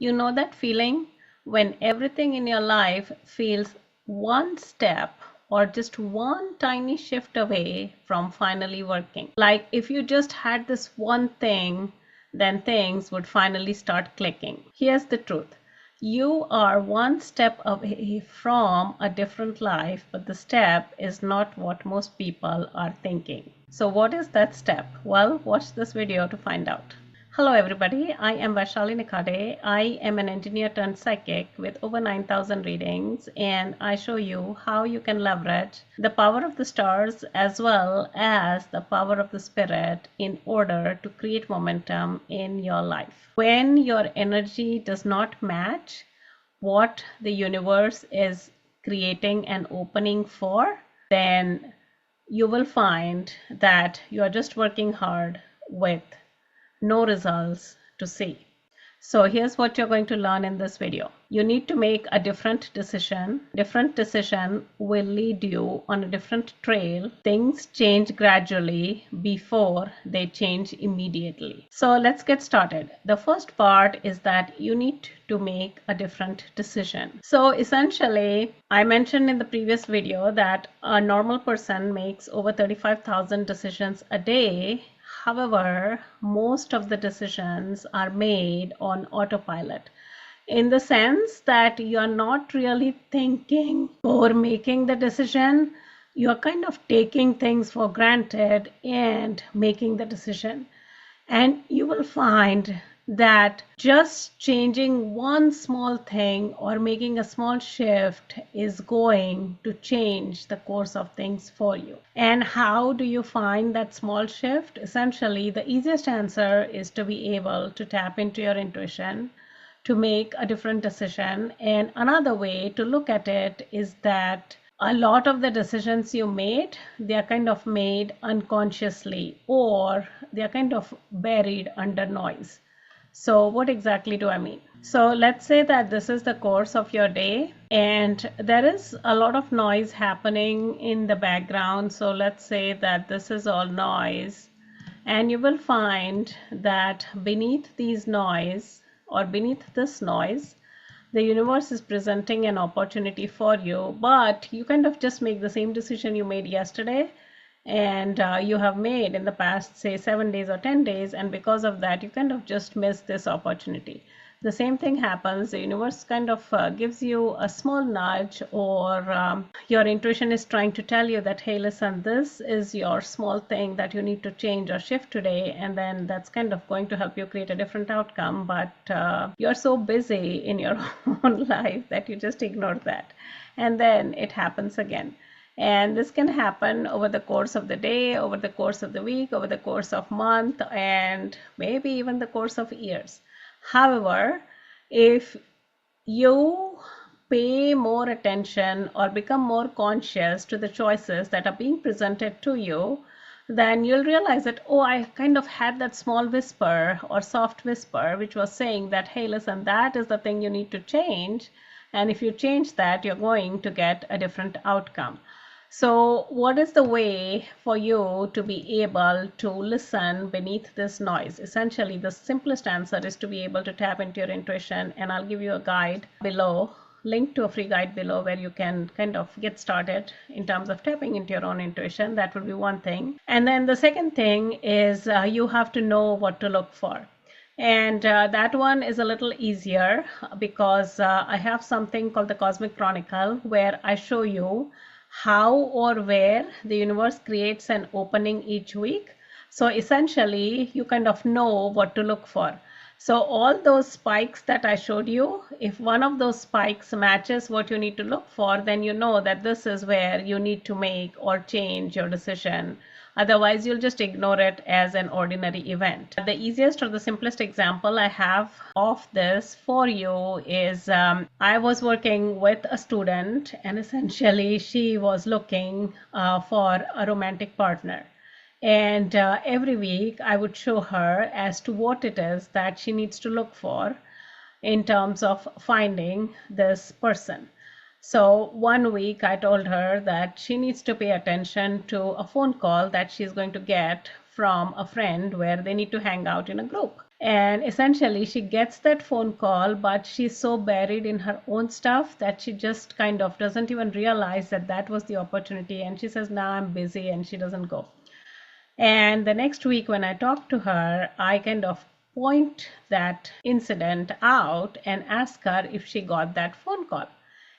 You know that feeling when everything in your life feels one step or just one tiny shift away from finally working. Like if you just had this one thing, then things would finally start clicking. Here's the truth. You are one step away from a different life, but the step is not what most people are thinking. So what is that step? Well, watch this video to find out. Hello everybody, I am Vaishali Nikhade. I am an engineer turned psychic with over 9,000 readings, and I show you how you can leverage the power of the stars as well as the power of the spirit in order to create momentum in your life. When your energy does not match what the universe is creating an opening for, then you will find that you are just working hard with no results to see. So here's what you're going to learn in this video. You need to make a different decision. Different decision will lead you on a different trail. Things change gradually before they change immediately. So let's get started. The first part is that you need to make a different decision. So essentially, I mentioned in the previous video that a normal person makes over 35,000 decisions a day. However, most of the decisions are made on autopilot in the sense that you're not really thinking or making the decision. You're kind of taking things for granted and making the decision. And you will find that just changing one small thing or making a small shift is going to change the course of things for you. And how do you find that small shift? Essentially, the easiest answer is to be able to tap into your intuition to make a different decision. And another way to look at it is that a lot of the decisions you made, they are kind of made unconsciously, or they are kind of buried under noise. So what exactly do I mean? So let's say that this is the course of your day and there is a lot of noise happening in the background. So let's say that this is all noise, and you will find that beneath these noise or beneath this noise, the universe is presenting an opportunity for you, but you kind of just make the same decision you made yesterday and you have made in the past, say 7 days or 10 days, and because of that you kind of just miss this opportunity. The same thing happens. The universe kind of gives you a small nudge, or your intuition is trying to tell you that, hey, listen, this is your small thing that you need to change or shift today, and then that's kind of going to help you create a different outcome. But you're so busy in your own life that you just ignore that, and then it happens again. And this can happen over the course of the day, over the course of the week, over the course of month, and maybe even the course of years. However, if you pay more attention or become more conscious to the choices that are being presented to you, then you'll realize that, oh, I kind of had that small whisper or soft whisper which was saying that, hey, listen, that is the thing you need to change. And if you change that, you're going to get a different outcome. So what is the way for you to be able to listen beneath this noise? Essentially, the simplest answer is to be able to tap into your intuition, and I'll give you a guide below, link to a free guide below where you can kind of get started in terms of tapping into your own intuition. That would be one thing. And then the second thing is you have to know what to look for. And that one is a little easier because I have something called the Cosmic Chronicle where I show you how or where the universe creates an opening each week. So essentially, you kind of know what to look for. So all those spikes that I showed you, if one of those spikes matches what you need to look for, then you know that this is where you need to make or change your decision. Otherwise, you'll just ignore it as an ordinary event. The easiest or the simplest example I have of this for you is I was working with a student, and essentially she was looking for a romantic partner. And every week I would show her as to what it is that she needs to look for in terms of finding this person. So one week I told her that she needs to pay attention to a phone call that she's going to get from a friend where they need to hang out in a group. And essentially she gets that phone call, but she's so buried in her own stuff that she just kind of doesn't even realize that that was the opportunity, and she says, "Now I'm busy," and she doesn't go. And the next week when I talk to her, I kind of point that incident out and ask her if she got that phone call.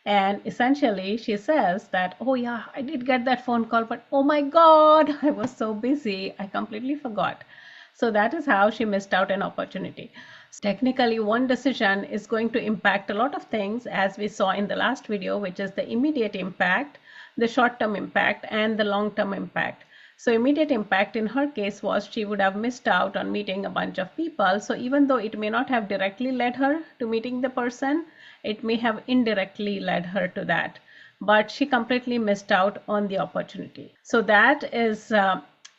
And essentially she says that, "Oh yeah, I did get that phone call, but oh my God, I was so busy, I completely forgot." So that is how she missed out an opportunity. Technically, one decision is going to impact a lot of things, as we saw in the last video, which is the immediate impact, the short-term impact, and the long-term impact. So immediate impact in her case was she would have missed out on meeting a bunch of people. So even though it may not have directly led her to meeting the person, it may have indirectly led her to that. But she completely missed out on the opportunity. So that is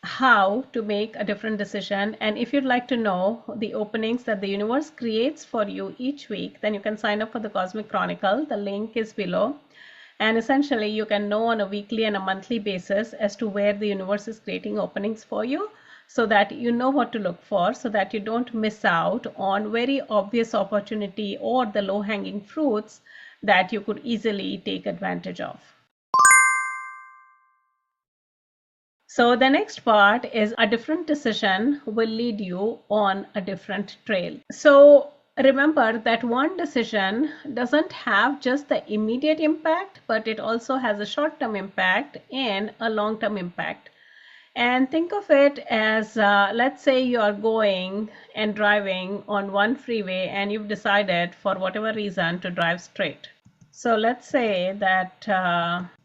how to make a different decision. And if you'd like to know the openings that the universe creates for you each week, then you can sign up for the Cosmic Chronicle. The link is below. And essentially you can know on a weekly and a monthly basis as to where the universe is creating openings for you, so that you know what to look for, so that you don't miss out on very obvious opportunity or the low-hanging fruits that you could easily take advantage of. So the next part is a different decision will lead you on a different trail. So remember that one decision doesn't have just the immediate impact, but it also has a short-term impact and a long-term impact. And think of it as, let's say you are going and driving on one freeway and you've decided for whatever reason to drive straight. So let's say that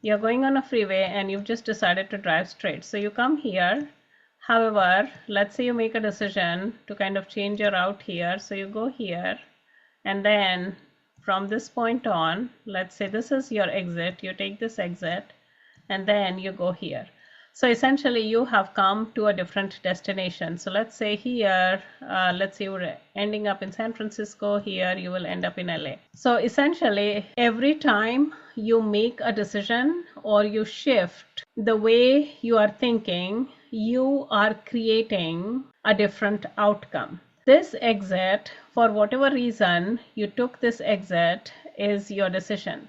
you're going on a freeway and you've just decided to drive straight. So you come here. However, let's say you make a decision to kind of change your route here. So you go here, and then from this point on, let's say this is your exit. You take this exit and then you go here. So essentially you have come to a different destination. So let's say here, let's say you're ending up in San Francisco. Here you will end up in LA. So essentially every time you make a decision or you shift the way you are thinking, you are creating a different outcome. This exit, for whatever reason you took this exit, is your decision.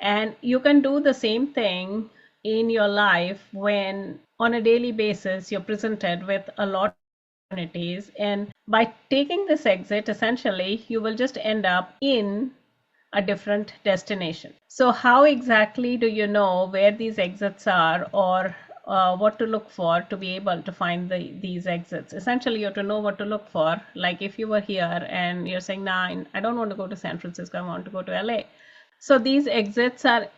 And you can do the same thing in your life when on a daily basis you're presented with a lot of opportunities, and by taking this exit, essentially you will just end up in a different destination. So how exactly do you know where these exits are, or what to look for to be able to find these exits? Essentially you have to know what to look for. Like if you were here and you're saying, "Nah, I don't want to go to San Francisco, I want to go to LA." So these exits are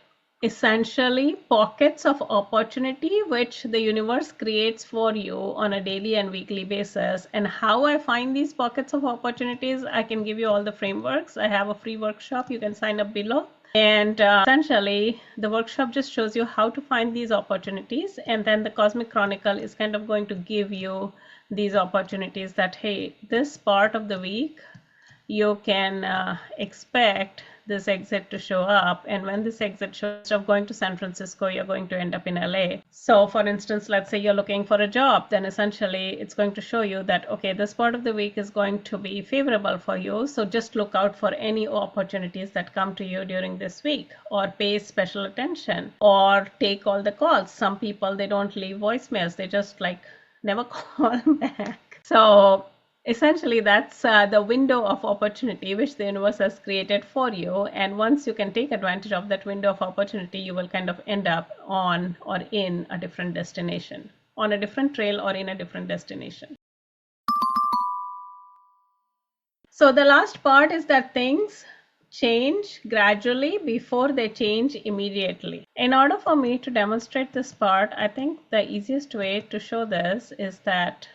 essentially pockets of opportunity which the universe creates for you on a daily and weekly basis. And how I find these pockets of opportunities, I can give you all the frameworks. I have a free workshop, you can sign up below. And essentially the workshop just shows you how to find these opportunities, and then the Cosmic Chronicle is kind of going to give you these opportunities that, hey, this part of the week you can expect this exit to show up, and when this exit shows, instead of going to San Francisco, you're going to end up in LA. So for instance, let's say you're looking for a job, then essentially it's going to show you that, okay, this part of the week is going to be favorable for you, so just look out for any opportunities that come to you during this week, or pay special attention, or take all the calls. Some people, they don't leave voicemails, they just like never call back. So essentially that's the window of opportunity which the universe has created for you, and once you can take advantage of that window of opportunity, you will kind of end up on or in a different destination, on a different trail or in a different destination. So the last part is that things change gradually before they change immediately. In order for me to demonstrate this part, I think the easiest way to show this is that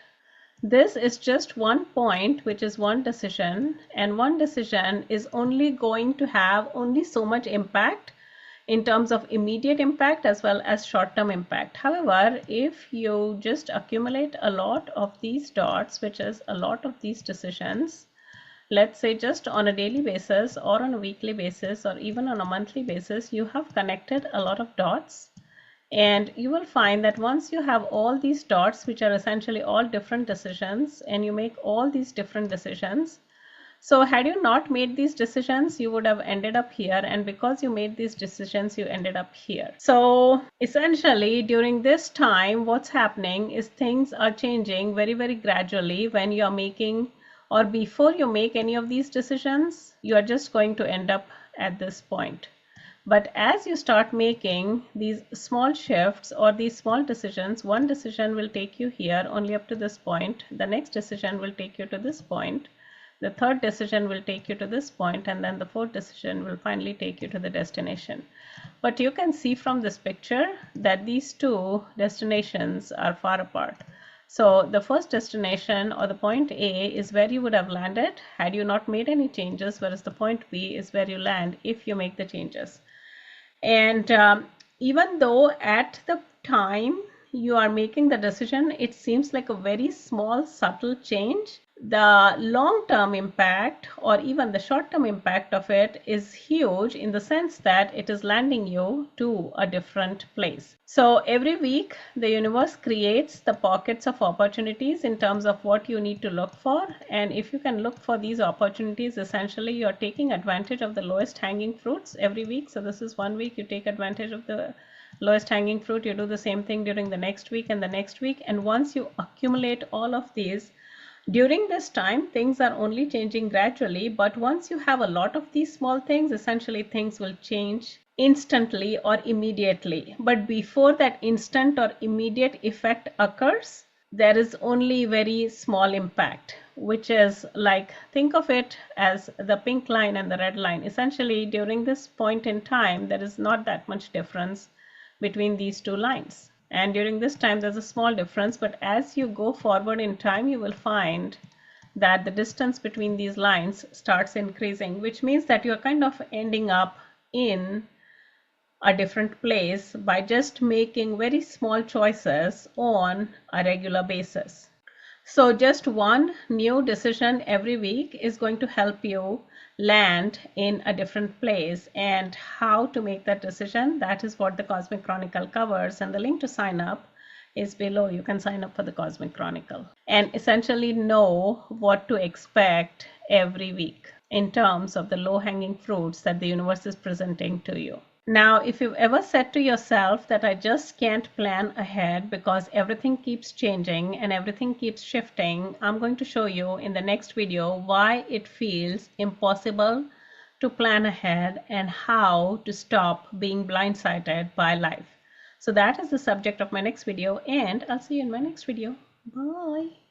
this is just one point, which is one decision, and one decision is only going to have only so much impact in terms of immediate impact as well as short-term impact. However, if you just accumulate a lot of these dots, which is a lot of these decisions, let's say just on a daily basis or on a weekly basis or even on a monthly basis, you have connected a lot of dots. And you will find that once you have all these dots, which are essentially all different decisions, and you make all these different decisions. So had you not made these decisions, you would have ended up here. And because you made these decisions, you ended up here. So essentially during this time, what's happening is things are changing very, very gradually when you are making, or before you make any of these decisions, you are just going to end up at this point. But as you start making these small shifts or these small decisions, one decision will take you here only up to this point. The next decision will take you to this point. The third decision will take you to this point, and then the fourth decision will finally take you to the destination. But you can see from this picture that these two destinations are far apart. So the first destination, or the point A, is where you would have landed had you not made any changes, whereas the point B is where you land if you make the changes. And even though at the time you are making the decision, it seems like a very small, subtle change, the long-term impact or even the short-term impact of it is huge, in the sense that it is landing you to a different place. So every week the universe creates the pockets of opportunities in terms of what you need to look for. And if you can look for these opportunities, essentially you're taking advantage of the lowest hanging fruits every week. So this is one week you take advantage of the lowest hanging fruit, you do the same thing during the next week and the next week. And once you accumulate all of these, during this time, things are only changing gradually, but once you have a lot of these small things, essentially things will change instantly or immediately. But before that instant or immediate effect occurs, there is only very small impact, which is like, think of it as the pink line and the red line. Essentially, during this point in time, there is not that much difference between these two lines. And during this time, there's a small difference, but as you go forward in time, you will find that the distance between these lines starts increasing, which means that you're kind of ending up in a different place by just making very small choices on a regular basis. So just one new decision every week is going to help you land in a different place. And how to make that decision, that is what the Cosmic Chronicle covers, and the link to sign up is below. You can sign up for the Cosmic Chronicle and essentially know what to expect every week in terms of the low-hanging fruits that the universe is presenting to you. Now, if you've ever said to yourself that I just can't plan ahead because everything keeps changing and everything keeps shifting, I'm going to show you in the next video why it feels impossible to plan ahead and how to stop being blindsided by life. So that is the subject of my next video, and I'll see you in my next video. Bye.